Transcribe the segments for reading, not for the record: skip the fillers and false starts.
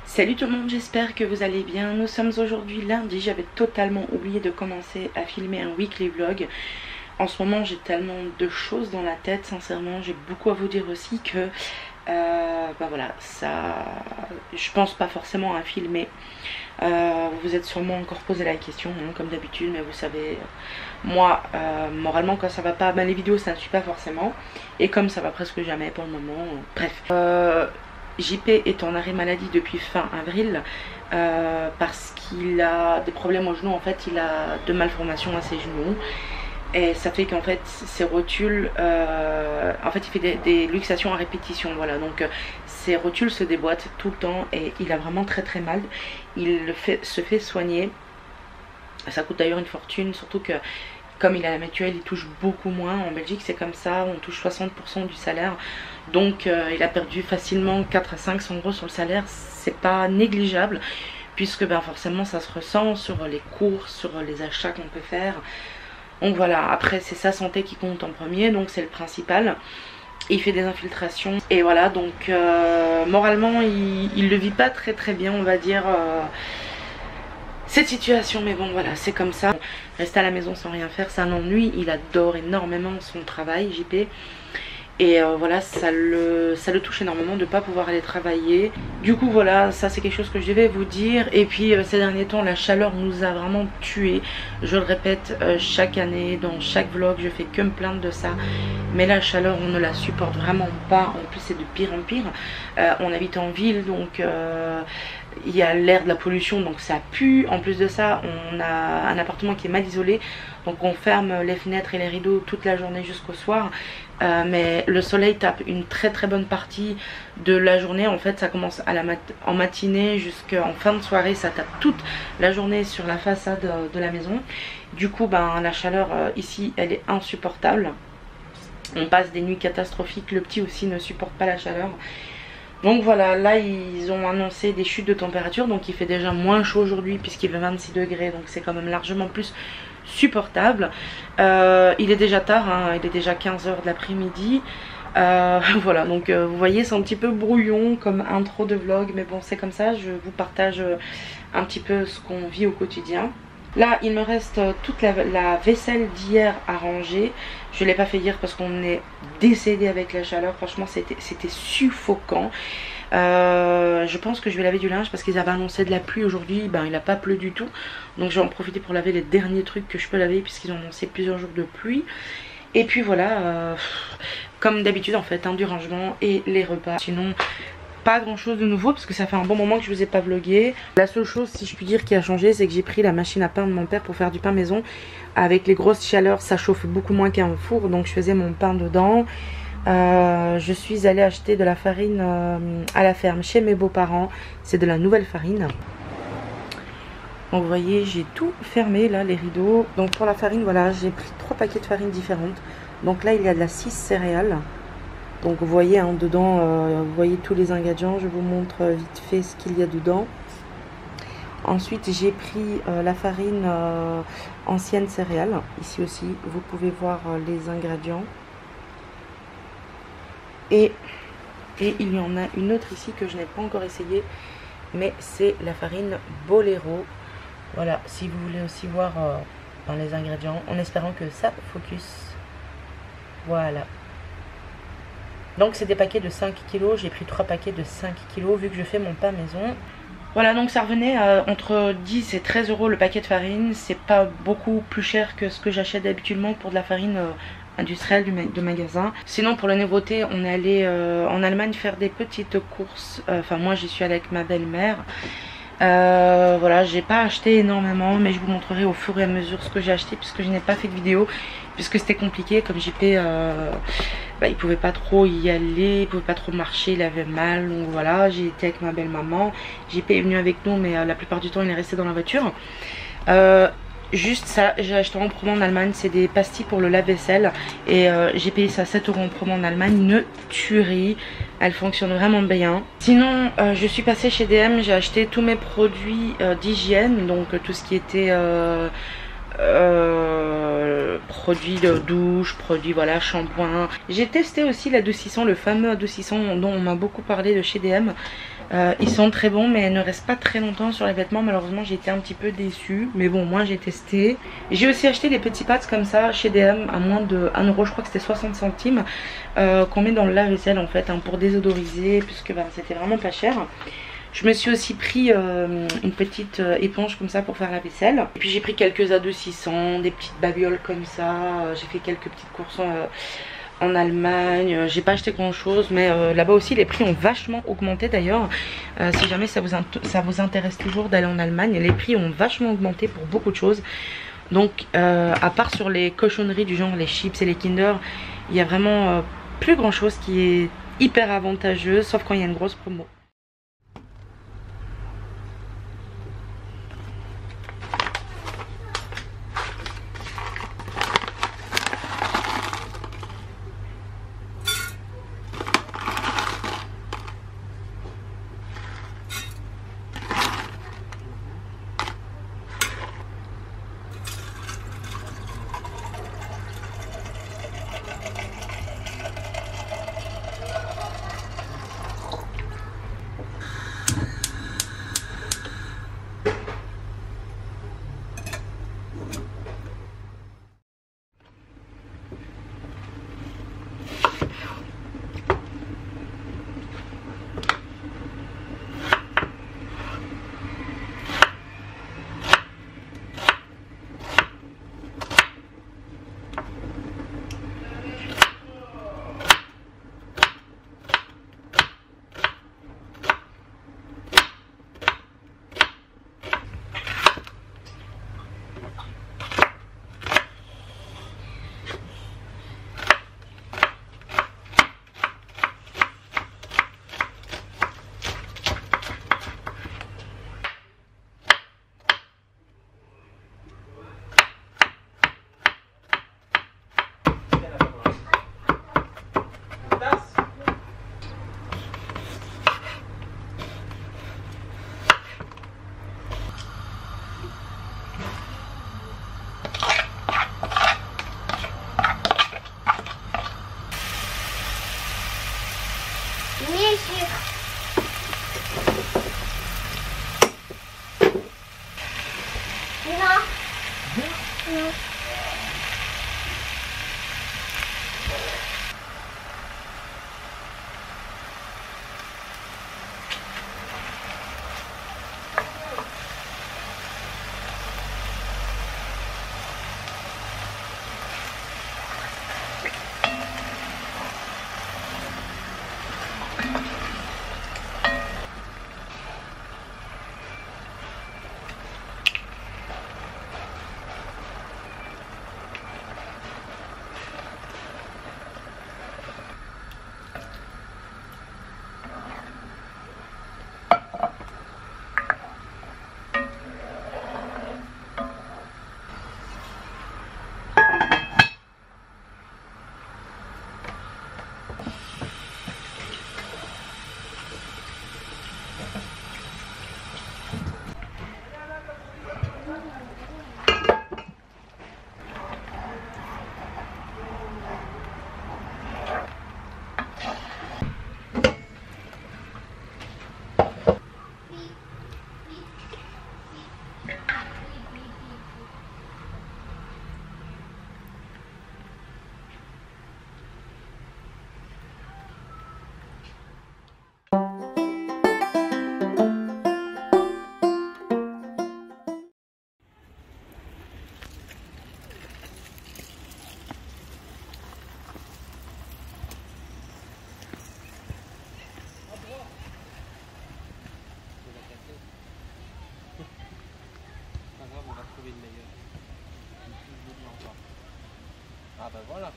Salut tout le monde, j'espère que vous allez bien. Nous sommes aujourd'hui lundi, j'avais totalement oublié de commencer à filmer un weekly vlog. En ce moment j'ai tellement de choses dans la tête, sincèrement j'ai beaucoup à vous dire aussi que voilà, ça, je pense pas forcément à filmer. Vous vous êtes sûrement encore posé la question hein, comme d'habitude, mais vous savez, moi moralement quand ça va pas, les vidéos ça ne suit pas forcément, et comme ça va presque jamais pour le moment, bref. JP est en arrêt maladie depuis fin avril parce qu'il a des problèmes au genou. En fait il a de malformations à ses genoux et ça fait qu'en fait ses rotules, en fait il fait des luxations à répétition, voilà, donc ses rotules se déboîtent tout le temps et il a vraiment très mal. Il se fait soigner, ça coûte d'ailleurs une fortune, surtout que comme il a la mutuelle, il touche beaucoup moins. En Belgique c'est comme ça, on touche 60% du salaire. Donc il a perdu facilement 400 à 500 euros sur le salaire. C'est pas négligeable, puisque forcément ça se ressent sur les courses, sur les achats qu'on peut faire. Donc voilà, après c'est sa santé qui compte en premier, donc c'est le principal. Il fait des infiltrations et voilà, donc moralement il le vit pas très bien, on va dire, cette situation, mais bon voilà, c'est comme ça. Rester à la maison sans rien faire, ça l'ennuie. Il adore énormément son travail, JP. Et voilà, ça le touche énormément de ne pas pouvoir aller travailler. Du coup voilà, ça c'est quelque chose que je devais vous dire. Et puis ces derniers temps, la chaleur nous a vraiment tués. Je le répète chaque année, dans chaque vlog, je fais que me plaindre de ça. Mais la chaleur, on ne la supporte vraiment pas. En plus c'est de pire en pire. On habite en ville, donc il y a l'air de la pollution, donc ça pue. En plus de ça, on a un appartement qui est mal isolé, donc on ferme les fenêtres et les rideaux toute la journée jusqu'au soir. Mais le soleil tape une très bonne partie de la journée. En fait ça commence en matinée jusqu'en fin de soirée, ça tape toute la journée sur la façade de la maison. Du coup la chaleur ici elle est insupportable. On passe des nuits catastrophiques, le petit aussi ne supporte pas la chaleur. Donc voilà, là ils ont annoncé des chutes de température, donc il fait déjà moins chaud aujourd'hui puisqu'il fait 26 degrés, donc c'est quand même largement plus supportable. Il est déjà tard, hein, il est déjà 15 h de l'après-midi. Voilà, donc vous voyez c'est un petit peu brouillon comme intro de vlog, mais bon c'est comme ça, je vous partage un petit peu ce qu'on vit au quotidien. Là il me reste toute la vaisselle d'hier à ranger. Je ne l'ai pas fait hier parce qu'on est décédé avec la chaleur, franchement c'était suffocant. Je pense que je vais laver du linge parce qu'ils avaient annoncé de la pluie aujourd'hui. Il n'a pas plu du tout, donc je vais en profiter pour laver les derniers trucs que je peux laver puisqu'ils ont annoncé plusieurs jours de pluie. Et puis voilà, comme d'habitude en fait, du rangement et les repas. Sinon pas grand chose de nouveau parce que ça fait un bon moment que je vous ai pas vlogué. La seule chose, si je puis dire, qui a changé, c'est que j'ai pris la machine à pain de mon père pour faire du pain maison. Avec les grosses chaleurs ça chauffe beaucoup moins qu'un four, donc je faisais mon pain dedans. Je suis allée acheter de la farine à la ferme chez mes beaux-parents. C'est de la nouvelle farine. Donc vous voyez, j'ai tout fermé là, les rideaux. Donc pour la farine, voilà, j'ai pris 3 paquets de farine différentes. Donc là il y a de la 6 céréales. Donc vous voyez dedans, vous voyez tous les ingrédients. Je vous montre vite fait ce qu'il y a dedans. Ensuite j'ai pris la farine ancienne céréales. Ici aussi vous pouvez voir les ingrédients. Et il y en a une autre ici que je n'ai pas encore essayé, mais c'est la farine Bolero. Voilà, si vous voulez aussi voir dans les ingrédients, en espérant que ça focus. Voilà. Donc c'est des paquets de 5 kg, j'ai pris 3 paquets de 5 kg vu que je fais mon pain maison. Voilà, donc ça revenait à entre 10 et 13 euros le paquet de farine. C'est pas beaucoup plus cher que ce que j'achète d'habituellement pour de la farine industrielle de magasin. Sinon pour la nouveauté, on est allé en Allemagne faire des petites courses. Enfin moi j'y suis allée avec ma belle-mère. Voilà, j'ai pas acheté énormément, mais je vous montrerai au fur et à mesure ce que j'ai acheté puisque je n'ai pas fait de vidéo, puisque c'était compliqué. Comme JP il pouvait pas trop y aller, il pouvait pas trop marcher, il avait mal, donc voilà, j'ai été avec ma belle maman. JP est venu avec nous, mais la plupart du temps il est resté dans la voiture. Juste ça, j'ai acheté en promo en Allemagne, c'est des pastilles pour le lave-vaisselle et j'ai payé ça 7 euros en promo en Allemagne, une tuerie, elle fonctionne vraiment bien. Sinon je suis passée chez DM, j'ai acheté tous mes produits d'hygiène, donc tout ce qui était produits de douche, produits voilà, shampoing. J'ai testé aussi l'adoucissant, le fameux adoucissant dont on m'a beaucoup parlé de chez DM. Ils sont très bons mais ils ne restent pas très longtemps sur les vêtements. Malheureusement j'ai été un petit peu déçue. Mais bon, moi j'ai testé. J'ai aussi acheté des petits pads comme ça chez DM à moins de 1 euro. Je crois que c'était 60 centimes. Qu'on met dans le lave-vaisselle en fait, hein, pour désodoriser. Puisque ben, c'était vraiment pas cher. Je me suis aussi pris une petite éponge comme ça pour faire la vaisselle. Et puis j'ai pris quelques adoucissants, des petites babioles comme ça. J'ai fait quelques petites courses en Allemagne. J'ai pas acheté grand chose, mais là-bas aussi les prix ont vachement augmenté d'ailleurs. Si jamais ça vous intéresse toujours d'aller en Allemagne, les prix ont vachement augmenté pour beaucoup de choses. Donc à part sur les cochonneries du genre les chips et les Kinder, il y a vraiment plus grand chose qui est hyper avantageux, sauf quand il y a une grosse promo. Ah ben voilà.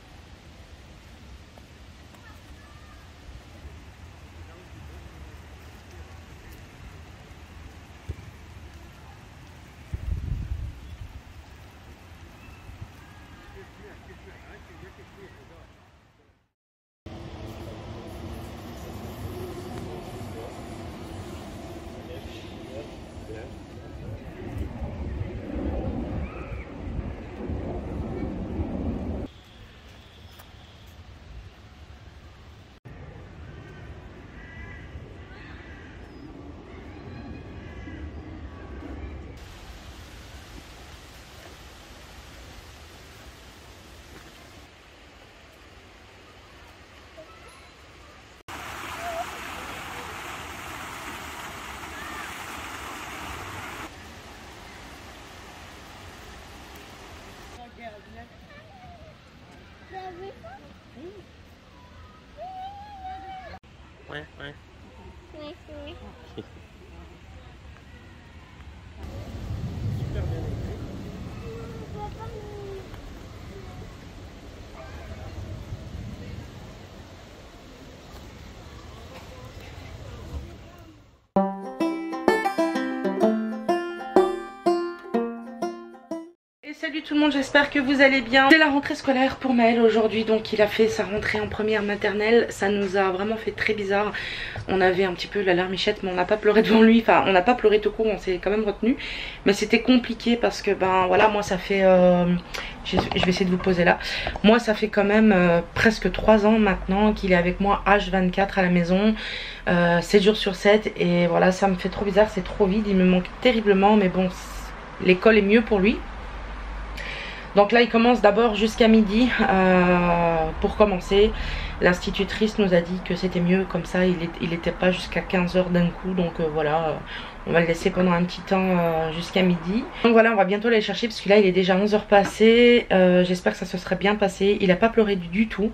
Ouais, ouais. Super bien élevé. Salut tout le monde, j'espère que vous allez bien. C'est la rentrée scolaire pour Maël aujourd'hui, donc il a fait sa rentrée en première maternelle. Ça nous a vraiment fait très bizarre. On avait un petit peu la larmichette, mais on n'a pas pleuré devant lui. Enfin, on n'a pas pleuré tout court, on s'est quand même retenu. Mais c'était compliqué parce que ben voilà, moi ça fait... je vais essayer de vous poser là. Moi ça fait quand même presque 3 ans maintenant qu'il est avec moi H24 à la maison. 7 jours sur 7 et voilà, ça me fait trop bizarre, c'est trop vide, il me manque terriblement. Mais bon, l'école est mieux pour lui. Donc là il commence d'abord jusqu'à midi pour commencer. L'institutrice nous a dit que c'était mieux comme ça, il n'était pas jusqu'à 15 h d'un coup. Donc voilà, on va le laisser pendant un petit temps jusqu'à midi. Donc voilà, on va bientôt aller chercher parce que là il est déjà 11 h passées. J'espère que ça se serait bien passé. Il n'a pas pleuré du tout.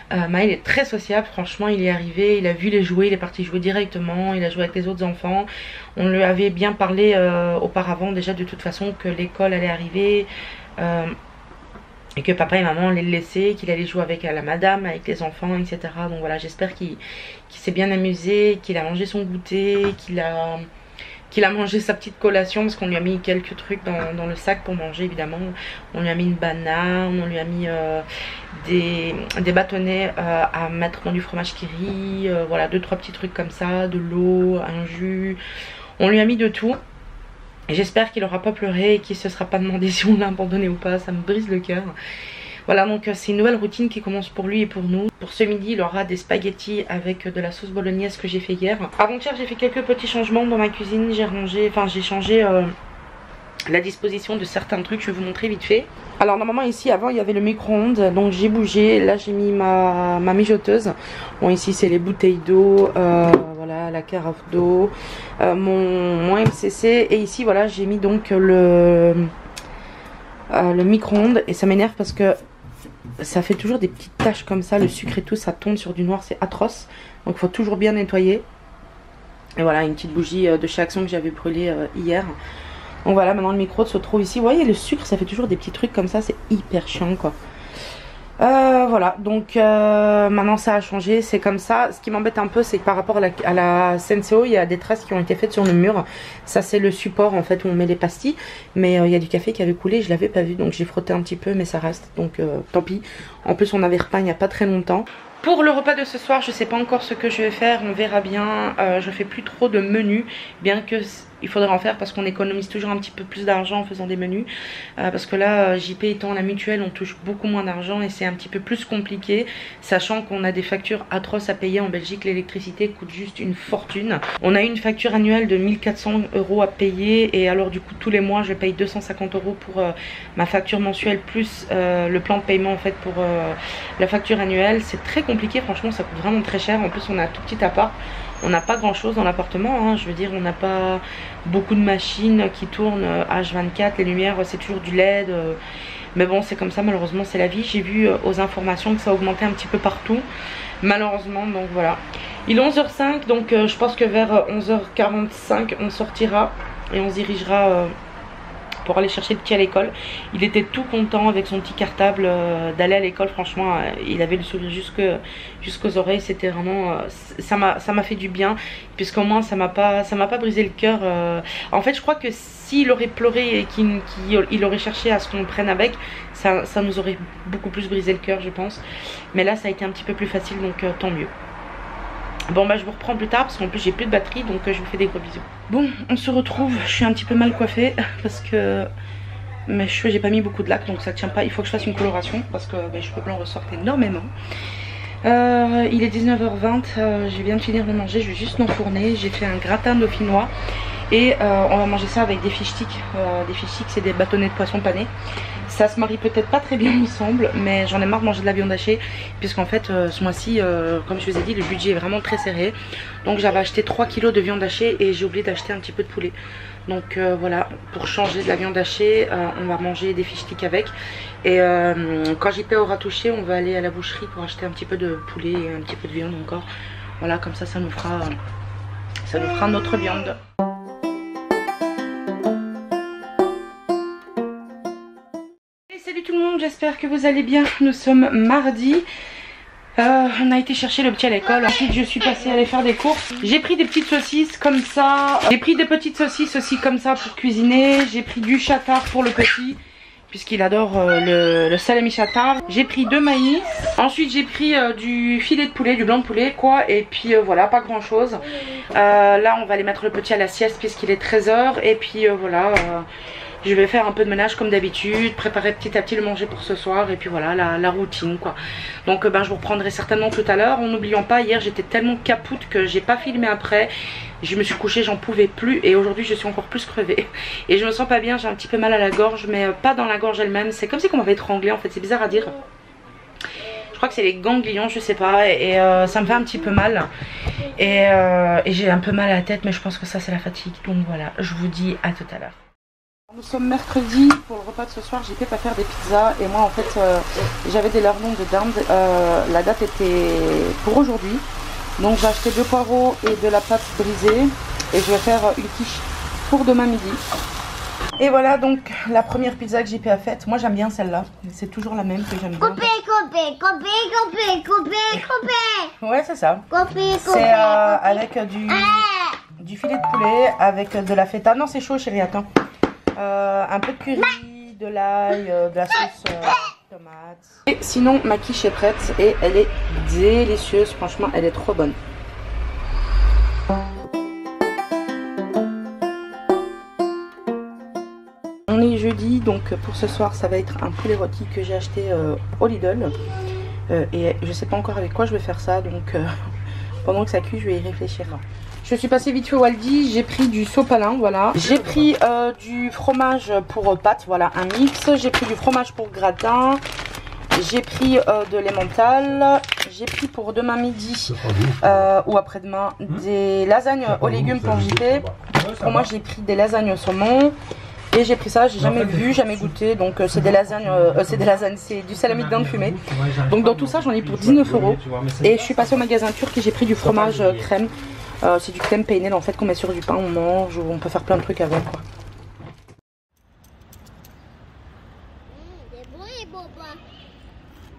Maël est très sociable, franchement il est arrivé, il a vu les jouets, il est parti jouer directement, il a joué avec les autres enfants. On lui avait bien parlé auparavant déjà de toute façon que l'école allait arriver. Et que papa et maman allaient le laisser, qu'il allait jouer avec la madame, avec les enfants, etc. Donc voilà, j'espère qu'il s'est bien amusé, qu'il a mangé son goûter, qu'il a mangé sa petite collation, parce qu'on lui a mis quelques trucs dans le sac pour manger évidemment. On lui a mis une banane, on lui a mis des bâtonnets à mettre dans du fromage qui rit, voilà, 2-3 petits trucs comme ça, de l'eau, un jus. On lui a mis de tout. J'espère qu'il n'aura pas pleuré et qu'il ne se sera pas demandé si on l'a abandonné ou pas, ça me brise le cœur. Voilà, donc c'est une nouvelle routine qui commence pour lui et pour nous. Pour ce midi, il aura des spaghettis avec de la sauce bolognaise que j'ai fait hier. Avant-hier, j'ai fait quelques petits changements dans ma cuisine. J'ai changé la disposition de certains trucs, je vais vous montrer vite fait. Alors normalement ici avant il y avait le micro-ondes, donc j'ai bougé, là j'ai mis ma mijoteuse. Bon ici c'est les bouteilles d'eau, voilà la carafe d'eau, mon MCC, et ici voilà j'ai mis donc le micro-ondes. Et ça m'énerve parce que ça fait toujours des petites taches comme ça, le sucre et tout ça tombe sur du noir, c'est atroce. Donc il faut toujours bien nettoyer. Et voilà une petite bougie de chez Action que j'avais brûlée hier. Donc voilà, maintenant le micro se trouve ici. Vous voyez, le sucre, ça fait toujours des petits trucs comme ça. C'est hyper chiant, quoi. Voilà, donc maintenant ça a changé. C'est comme ça. Ce qui m'embête un peu, c'est que par rapport à la Senseo, il y a des traces qui ont été faites sur le mur. Ça, c'est le support, en fait, où on met les pastilles. Mais il y a du café qui avait coulé. Je l'avais pas vu, donc j'ai frotté un petit peu. Mais ça reste, donc tant pis. En plus, on avait repeint il n'y a pas très longtemps. Pour le repas de ce soir, je sais pas encore ce que je vais faire, on verra bien. Je fais plus trop de menus, bien que il faudrait en faire parce qu'on économise toujours un petit peu plus d'argent en faisant des menus. Parce que là, JP étant la mutuelle, on touche beaucoup moins d'argent et c'est un petit peu plus compliqué, sachant qu'on a des factures atroces à payer en Belgique. L'électricité coûte juste une fortune. On a une facture annuelle de 1400 € à payer, et alors du coup tous les mois je paye 250 € pour ma facture mensuelle plus le plan de paiement en fait pour la facture annuelle. C'est très compliqué, franchement ça coûte vraiment très cher. En plus on a un tout petit appart, on n'a pas grand chose dans l'appartement, hein. Je veux dire, on n'a pas beaucoup de machines qui tournent H24, les lumières c'est toujours du LED, mais bon c'est comme ça, malheureusement c'est la vie. J'ai vu aux informations que ça augmentait un petit peu partout malheureusement, donc voilà. Il est 11 h 05, donc je pense que vers 11 h 45 on sortira et on se dirigera pour aller chercher le petit à l'école. Il était tout content avec son petit cartable d'aller à l'école, franchement il avait le sourire jusqu'aux oreilles. C'était vraiment ça m'a fait du bien, puisqu'au moins ça m'a pas brisé le cœur. En fait je crois que s'il aurait pleuré et qu'il aurait cherché à ce qu'on le prenne avec, ça nous aurait beaucoup plus brisé le cœur je pense. Mais là ça a été un petit peu plus facile, donc tant mieux. Bon bah je vous reprends plus tard parce qu'en plus j'ai plus de batterie, donc je vous fais des gros bisous. Bon, on se retrouve, je suis un petit peu mal coiffée parce que mes cheveux j'ai pas mis beaucoup de lac, donc ça tient pas. Il faut que je fasse une coloration parce que mes cheveux blancs ressortent énormément. Il est 19 h 20, je viens de finir de manger, je vais juste m'enfourner. J'ai fait un gratin dauphinois et on va manger ça avec des fish sticks. Des fish sticks c'est des bâtonnets de poisson pané. Ça se marie peut-être pas très bien il me semble, mais j'en ai marre de manger de la viande hachée, puisqu'en fait ce mois-ci comme je vous ai dit le budget est vraiment très serré. Donc j'avais acheté 3 kg de viande hachée et j'ai oublié d'acheter un petit peu de poulet. Donc voilà, pour changer de la viande hachée on va manger des fish sticks avec. Et quand JP aura touché, on va aller à la boucherie pour acheter un petit peu de poulet et un petit peu de viande encore. Voilà, comme ça nous fera notre viande. Et salut tout le monde, j'espère que vous allez bien. Nous sommes mardi. On a été chercher le petit à l'école. Ensuite je suis passée aller faire des courses. J'ai pris des petites saucisses comme ça. J'ai pris des petites saucisses aussi comme ça pour cuisiner. J'ai pris du chatard pour le petit, puisqu'il adore le salami chatard. J'ai pris 2 maïs. Ensuite j'ai pris du filet de poulet, du blanc de poulet quoi. Et puis voilà, pas grand chose. Là on va aller mettre le petit à la sieste puisqu'il est 13 h. Et puis voilà, je vais faire un peu de ménage comme d'habitude, préparer petit à petit le manger pour ce soir. Et puis voilà, la routine quoi. Donc je vous reprendrai certainement tout à l'heure. En n'oubliant pas, hier j'étais tellement capoute que j'ai pas filmé après. Je me suis couchée, j'en pouvais plus. Et aujourd'hui je suis encore plus crevée. Et je me sens pas bien, j'ai un petit peu mal à la gorge. Mais pas dans la gorge elle-même. C'est comme si on m'avait étranglée en fait, c'est bizarre à dire. Je crois que c'est les ganglions, je sais pas. Et ça me fait un petit peu mal. Et j'ai un peu mal à la tête. Mais je pense que ça c'est la fatigue. Donc voilà, je vous dis à tout à l'heure. Nous sommes mercredi. Pour le repas de ce soir, JP va faire des pizzas. Et moi en fait j'avais des lardons de dinde. La date était pour aujourd'hui. Donc j'ai acheté 2 poireaux et de la pâte brisée. Et je vais faire une quiche pour demain midi. Et voilà donc la première pizza que JP a faite. Moi j'aime bien celle-là. C'est toujours la même que j'aime bien. Ouais c'est ça. C'est avec du filet de poulet, avec de la feta. Non c'est chaud chérie, attends. Un peu de curry, de l'ail, de la sauce tomate. Et sinon ma quiche est prête et elle est délicieuse. Franchement elle est trop bonne. On est jeudi, donc pour ce soir ça va être un poulet rôti que j'ai acheté au Lidl. Et je sais pas encore avec quoi je vais faire ça, donc pendant que ça cuit je vais y réfléchir. Je suis passée vite fait au Aldi, j'ai pris du sopalin, voilà. J'ai pris du fromage pour pâtes, voilà, un mix. J'ai pris du fromage pour gratin. J'ai pris de l'emmental. J'ai pris pour demain midi ou après-demain des lasagnes aux légumes pour JP. Pour moi j'ai pris des lasagnes au saumon. Et j'ai pris ça, j'ai jamais vu, jamais goûté. Donc c'est des lasagnes, c'est du salami de dinde fumé. Donc dans tout ça j'en ai pour 19 €. Et je suis passée au magasin turc et j'ai pris du fromage crème. C'est du crème peinel en fait qu'on met sur du pain, on mange, ou on peut faire plein de trucs avec quoi. C'est bon les bobas.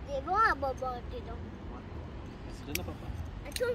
C'est bon à boba dedans. C'est de papa. Attends.